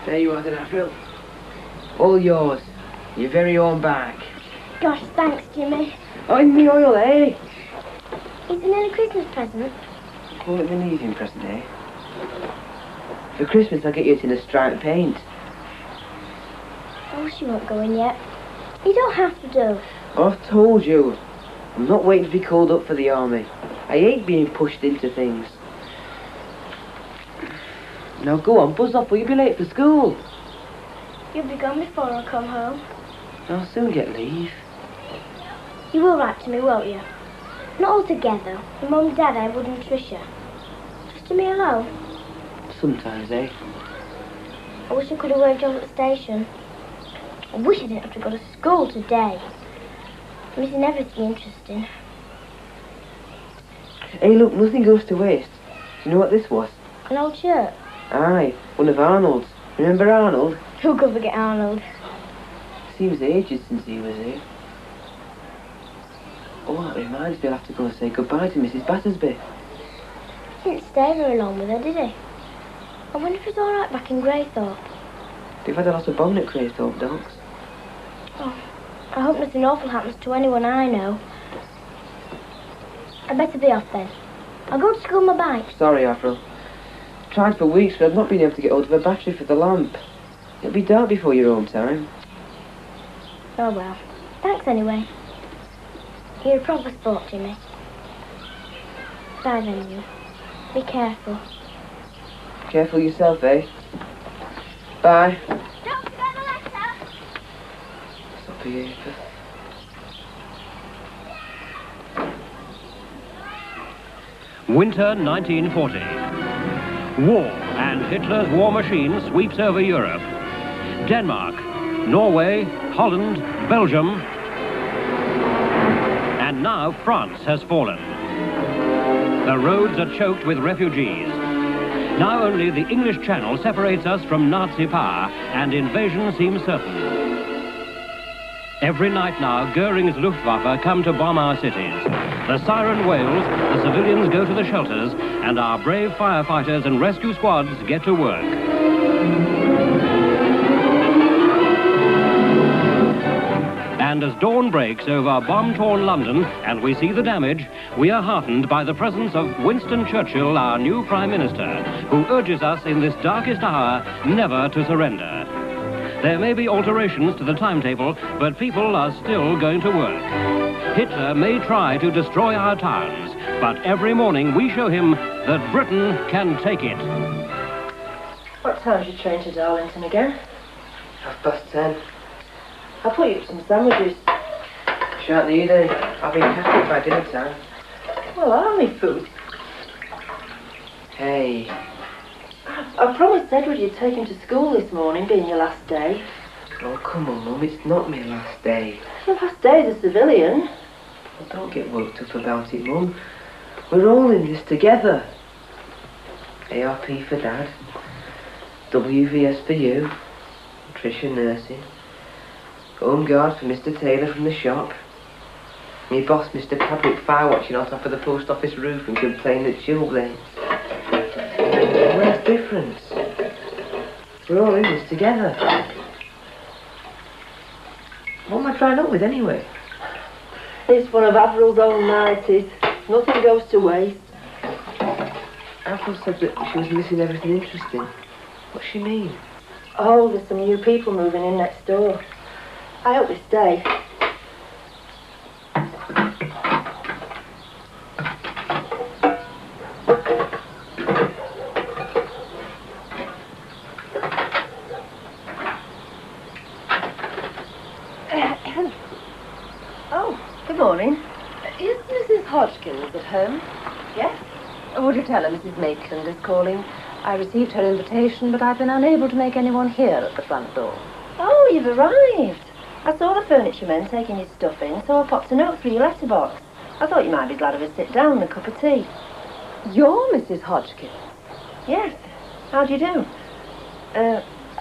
There you are then, Avril. All yours. Your very own bag. Gosh, thanks, Jimmy. Oh, in the oil, eh? It's an early Christmas present. Call it an evening present, eh? For Christmas, I'll get you it in a striped paint. Oh, she won't go in yet. You don't have to do. I've told you. I'm not waiting to be called up for the army. I hate being pushed into things. Now go on, buzz off, or you'll be late for school. You'll be gone before I come home. I'll soon get leave. You will write to me, won't you? Not all together. Your Mum, Dad, Edward and Tricia. Just to me alone. Sometimes, eh? I wish I could have waved you off at the station. I wish I didn't have to go to school today. I'm missing everything interesting. Hey, look, nothing goes to waste. Do you know what this was? An old shirt. Aye, one of Arnold's. Remember Arnold? Who could forget Arnold? Seems ages since he was here. Oh, that reminds me, I'll have to go and say goodbye to Mrs. Battersby. He didn't stay very long with her, did he? I wonder if he's all right back in Greythorpe. They've had a lot of bombing at Greythorpe Docks. Oh, I hope nothing awful happens to anyone I know. I'd better be off then. I'll go to school on my bike. Sorry, Avril. Tried for weeks, but I've not been able to get hold of a battery for the lamp. It'll be dark before your own time. Oh well. Thanks anyway. You're a proper sport, Jimmy. Bye then, you. Be careful. Careful yourself, eh? Bye. Don't forget the letter. Stop here. Winter 1940. War and Hitler's war machine sweeps over Europe. Denmark, Norway, Holland, Belgium, and now France has fallen. The roads are choked with refugees. Now only the English Channel separates us from Nazi power, and invasion seems certain. Every night now, Goering's Luftwaffe come to bomb our cities. The siren wails, the civilians go to the shelters, and our brave firefighters and rescue squads get to work. And as dawn breaks over bomb-torn London and we see the damage, we are heartened by the presence of Winston Churchill, our new Prime Minister, who urges us in this darkest hour never to surrender. There may be alterations to the timetable, but people are still going to work. Hitler may try to destroy our towns, but every morning we show him that Britain can take it. What time's your train to Darlington again? 10:30. I'll put you up some sandwiches. Shan't need any. I've been Catholic by dinner time. Well, army food. Hey. I promised Edward you'd take him to school this morning, being your last day. Oh, come on, Mum. It's not my last day. Your last day as a civilian. Well, don't get worked up about it, Mum. We're all in this together. ARP for Dad. WVS for you. Tricia nursing. Home guard for Mr. Taylor from the shop. Me boss, Mr. Padwick, fire watching on top of the post office roof and complaining at chilblains. Where's the difference? We're all in this together. What am I trying up with anyway? It's one of Avril's old 90s. Nothing goes to waste. Avril said that she was missing everything interesting. What's she mean? Oh, there's some new people moving in next door. I hope they stay. Oh, good morning. Is Mrs. Hodgkins at home? Yes? Would you tell her Mrs. Maitland is calling? I received her invitation, but I've been unable to make anyone here at the front door. Oh, you've arrived. I saw the furniture men taking your stuff in, so I popped a note through your letterbox. I thought you might be glad of a sit down and a cup of tea. You're Mrs. Hodgkins? Yes. How do you do?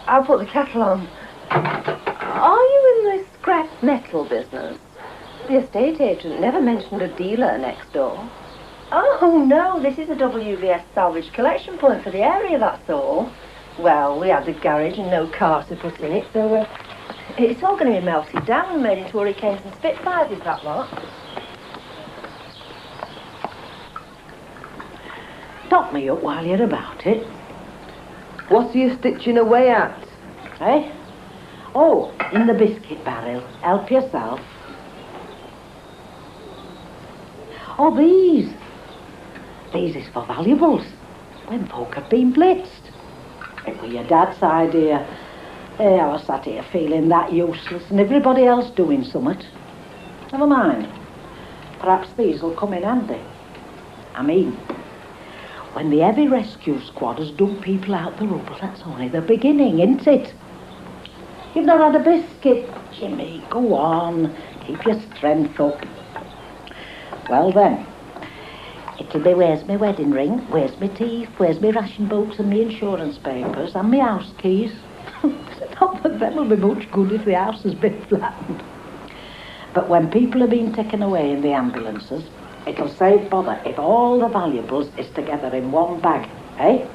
I'll put the kettle on. Are you in the scrap metal business? The estate agent never mentioned a dealer next door. Oh, no, this is a WVS salvage collection point for the area, that's all. Well, we had the garage and no car to put in it, so it's all going to be melted down and made into Hurricanes and Spitfires, is that lot? Top me up while you're about it. What are you stitching away at? Eh? Oh, in the biscuit barrel. Help yourself. Oh, these. These is for valuables. When folk have been blitzed. It was your dad's idea. I was sat here feeling that useless and everybody else doing something. Never mind. Perhaps these will come in handy. I mean, when the heavy rescue squad has dug people out the rubble, that's only the beginning, isn't it? You've not had a biscuit, Jimmy. Go on. Keep your strength up. Well then, it'll be where's my wedding ring, where's my teeth, where's my ration boots and my insurance papers and my house keys. Not that them will be much good if the house has been flattened. But when people are being taken away in the ambulances, it'll save bother if all the valuables is together in one bag, eh?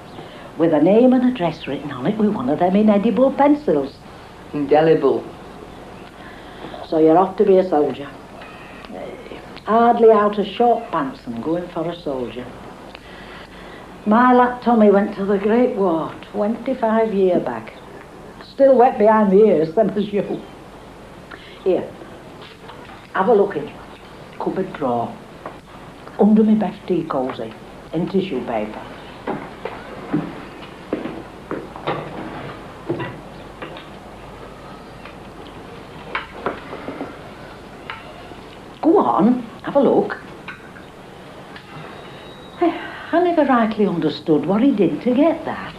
With a name and address written on it with one of them inedible pencils. Indelible. So you're off to be a soldier. Hardly out of short pants and going for a soldier. My lad Tommy went to the Great War 25 years back. Still wet behind the ears, same as you. Here, have a look in cupboard drawer. Under my best tea cosy, in tissue paper. Go on, have a look. I never rightly understood what he did to get that.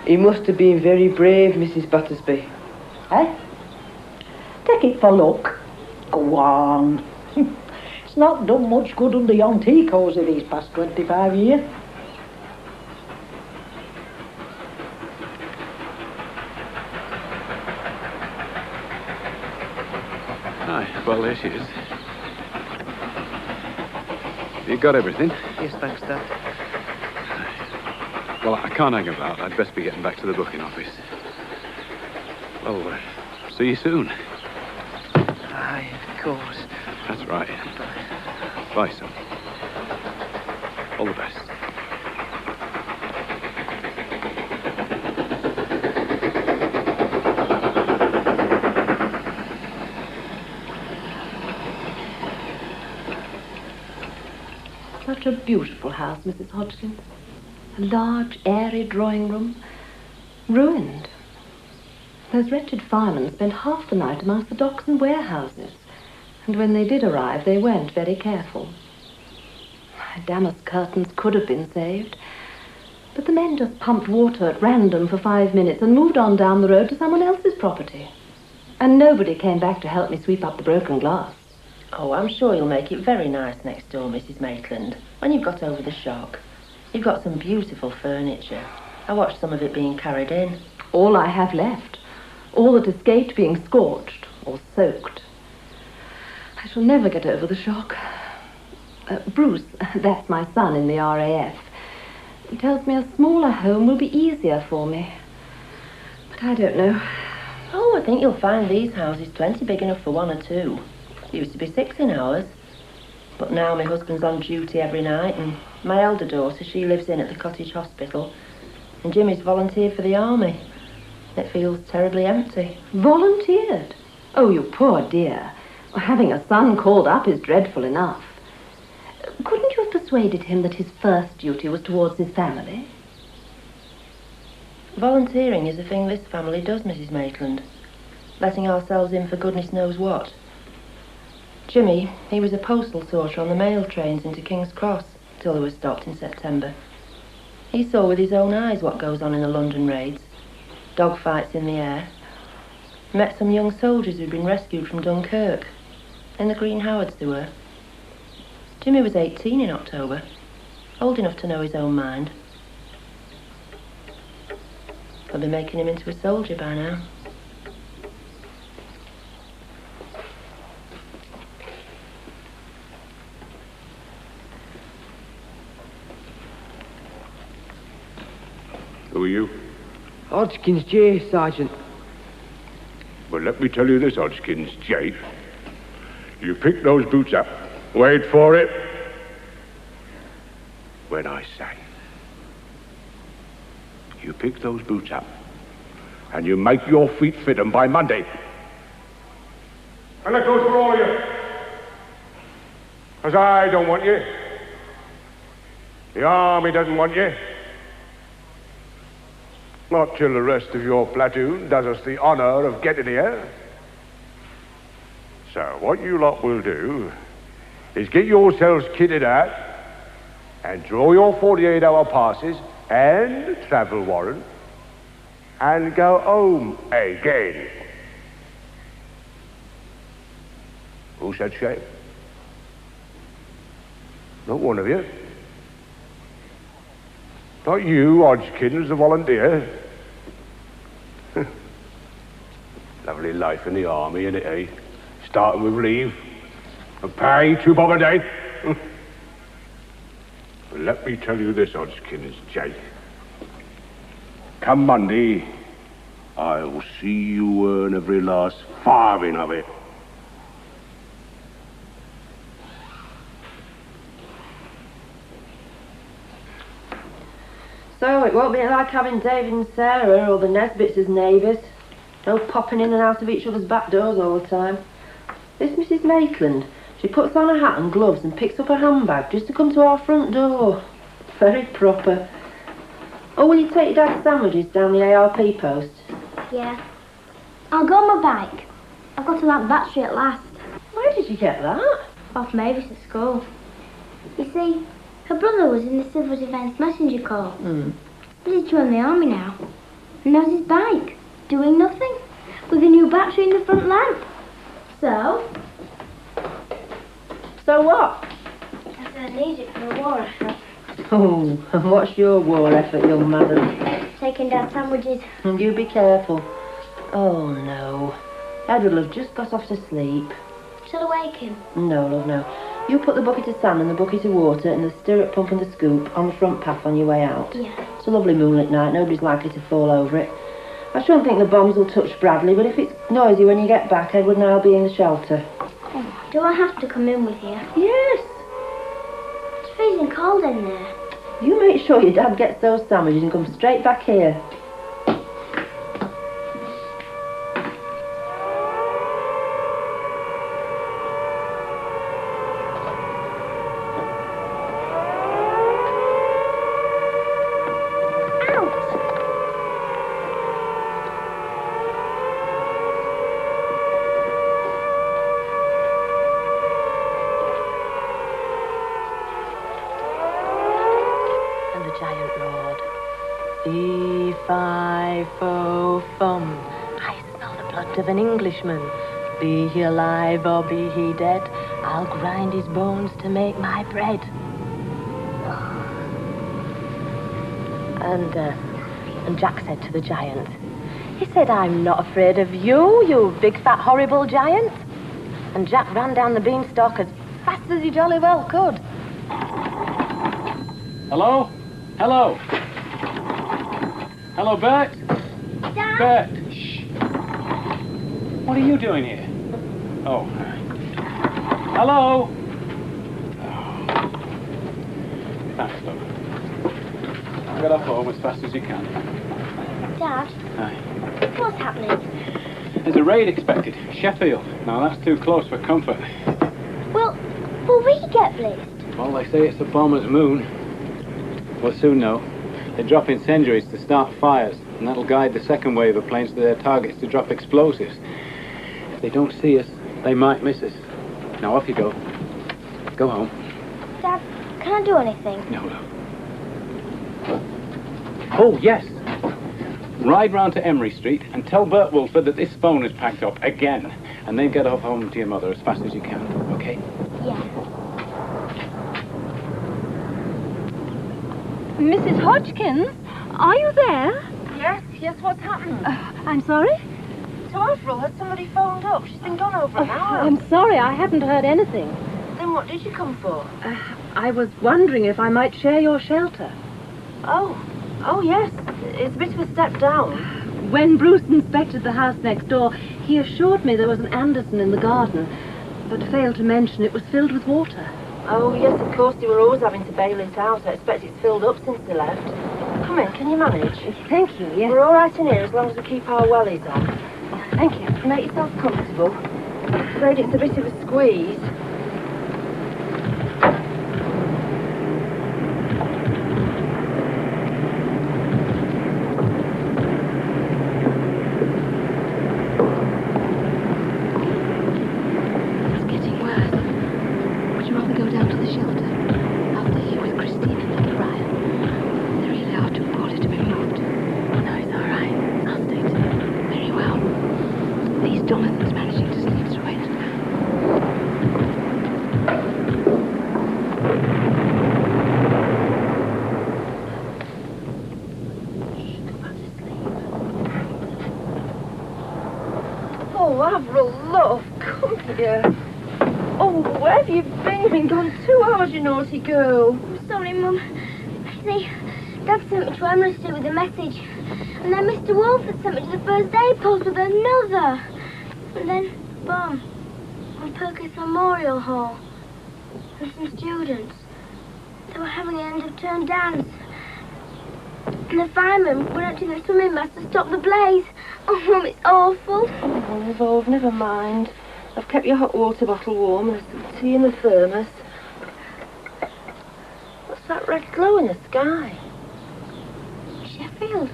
He must have been very brave, Mrs. Battersby. Eh? Take it for luck. Go on. It's not done much good under yon tea cosy these past 25 years. Hi, well, there she is. You got everything? Yes, thanks, Dad. Well, I can't hang about. I'd best be getting back to the booking office. Well, see you soon. Aye, of course. That's right. Bye, son. All the best. Such a beautiful house, Mrs. Hodgkin. A large, airy drawing room. Ruined. Those wretched firemen spent half the night amongst the docks and warehouses. And when they did arrive, they weren't very careful. My damask curtains could have been saved. But the men just pumped water at random for 5 minutes and moved on down the road to someone else's property. And nobody came back to help me sweep up the broken glass. Oh, I'm sure you'll make it very nice next door, Mrs. Maitland, when you've got over the shock. You've got some beautiful furniture. I watched some of it being carried in. All I have left. All that escaped being scorched or soaked. I shall never get over the shock. Bruce, that's my son in the RAF, tells me a smaller home will be easier for me. But I don't know. Oh, I think you'll find these houses plenty big enough for 1 or 2. It used to be 6 in ours. But now my husband's on duty every night, and my elder daughter, she lives in at the cottage hospital. And Jimmy's volunteered for the army. It feels terribly empty. Volunteered? Oh, you poor dear. Having a son called up is dreadful enough. Couldn't you have persuaded him that his first duty was towards his family? Volunteering is a thing this family does, Mrs. Maitland. Letting ourselves in for goodness knows what. Jimmy, he was a postal sorter on the mail trains into King's Cross till they were stopped in September. He saw with his own eyes what goes on in the London raids. Dogfights in the air. Met some young soldiers who'd been rescued from Dunkirk. In the Green Howards they were. Jimmy was 18 in October. Old enough to know his own mind. They'll be making him into a soldier by now. Who are you? Hodgkins J, Sergeant. Well, let me tell you this, Hodgkins J. You pick those boots up. Wait for it. When I say. You pick those boots up, and you make your feet fit them by Monday. And that goes for all of you. Because I don't want you. The army doesn't want you. Not till the rest of your platoon does us the honor of getting here. So what you lot will do is get yourselves kitted out and draw your 48-hour passes and travel warrant and go home again. Who said shame? Not one of you. Not you, Hodgkins, the volunteer. Lovely life in the army, innit, eh? Starting with leave and pay £2 a day. But let me tell you this, Hodgkins J. Come Monday, I'll see you earn every last farthing of it. So it won't be like having David and Sarah or the Nesbits as neighbours. No popping in and out of each other's back doors all the time. This Mrs. Maitland, she puts on a hat and gloves and picks up a handbag just to come to our front door. Very proper. Oh, will you take your dad's sandwiches down the ARP post? Yeah. I'll go on my bike. I've got to that battery at last. Where did you get that? Off Mavis at school. You see, her brother was in the Civil Defence Messenger Corps. He's joined the army now. And there's his bike, doing nothing, with a new battery in the front lamp. So what? I said I need it for a war effort. Oh, and what's your war effort, young madam? Taking Dad's sandwiches. And you be careful. Oh, no. Dad will have just got off to sleep. Shall I wake him? No, love, no. You put the bucket of sand and the bucket of water and the stirrup pump and the scoop on the front path on your way out. Yeah. It's a lovely moonlit night. Nobody's likely to fall over it. I shouldn't think the bombs will touch Bradley, but if it's noisy when you get back, Edward and I'll be in the shelter. Oh, do I have to come in with you? Yes. It's freezing cold in there. You make sure your dad gets those sandwiches and come straight back here. Fee-fi-fo-fum, I smell the blood of an Englishman. Be he alive or be he dead, I'll grind his bones to make my bread. And Jack said to the giant, he said, I'm not afraid of you, you big fat horrible giant. And Jack ran down the beanstalk as fast as he jolly well could. Hello? Hello? Hello, Bert? Dad? Bert, shh. What are you doing here? Oh. Hello? Oh. Thanks, love. Get off home as fast as you can. Dad? Aye. What's happening? There's a raid expected. Sheffield. Now, that's too close for comfort. Will we get blitzed? Well, they say it's the bomber's moon. We'll soon know. They drop incendiaries to start fires, and that'll guide the second wave of planes to their targets to drop explosives. If they don't see us, they might miss us. Now off you go. Go home. Dad, can I do anything? No. Oh, yes. Ride round to Emery Street and tell Bert Wolford that this phone is packed up again, and then get off home to your mother as fast as you can, okay? Yeah. Mrs. Hodgkins, are you there? Yes, what's happened? I'm sorry? To Avril, has somebody phoned up? She's been gone over an hour. I'm sorry, I haven't heard anything. Then what did you come for? I was wondering if I might share your shelter. Oh, yes. It's a bit of a step down. When Bruce inspected the house next door, he assured me there was an Anderson in the garden, but failed to mention it was filled with water. Oh, yes, of course, they were always having to bail it out. I expect it's filled up since they left. Come in, can you manage? Thank you, yes. We're all right in here as long as we keep our wellies on. Thank you. Make yourself comfortable. I'm afraid it's a bit of a squeeze. It's getting worse. Would you rather go down to the shelter? I'll stay here with Christine and Nicky Ryan. They really are too poorly to be moved. No, it's all right. I'll stay too. Very well. These Jonathan's managing to sleep through it. Oh, Avril, love, come here. Oh, where have you been? Been gone 2 hours, you naughty girl. I'm sorry, Mum. See, Dad sent me to Amnesty with a message. And then Mr. Walford sent me to the first aid post with another. And then, Bomb, on Perkins Memorial Hall. And some students. They were having an end-of-term dance. And the firemen went up to the swimming mast to stop the blaze. Oh, Mum, it's awful. Oh, Revolve, never mind. I've kept your hot water bottle warm. There's some tea in the thermos. What's that red glow in the sky? Sheffield.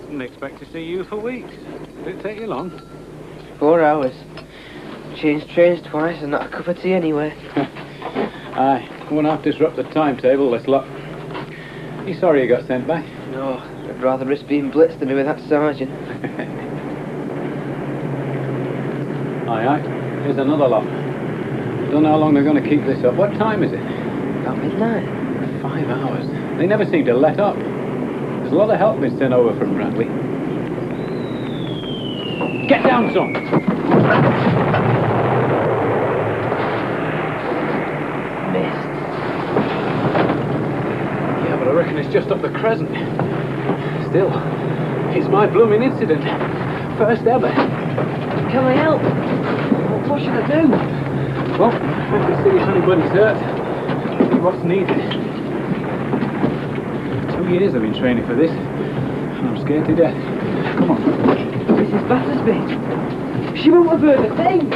Didn't expect to see you for weeks. Did it take you long? 4 hours. Changed trains twice and not a cup of tea anyway. Aye, won't have to disrupt the timetable, this lot. You sorry you got sent back? No, I'd rather risk being blitzed than be with that sergeant. Aye, aye. Here's another lot. Don't know how long they're going to keep this up. What time is it? About midnight. 5 hours. They never seem to let up. There's a lot of help been sent over from Bradley. Get down, son! Missed. Yeah, but I reckon it's just up the crescent. Still, it's my blooming incident. First ever. Can I help? What should I do? Well, if we see if anybody's hurt, see what's needed. 2 years I've been training for this, and I'm scared to death. Come on. Mrs. Battersby. She won't have heard a thing.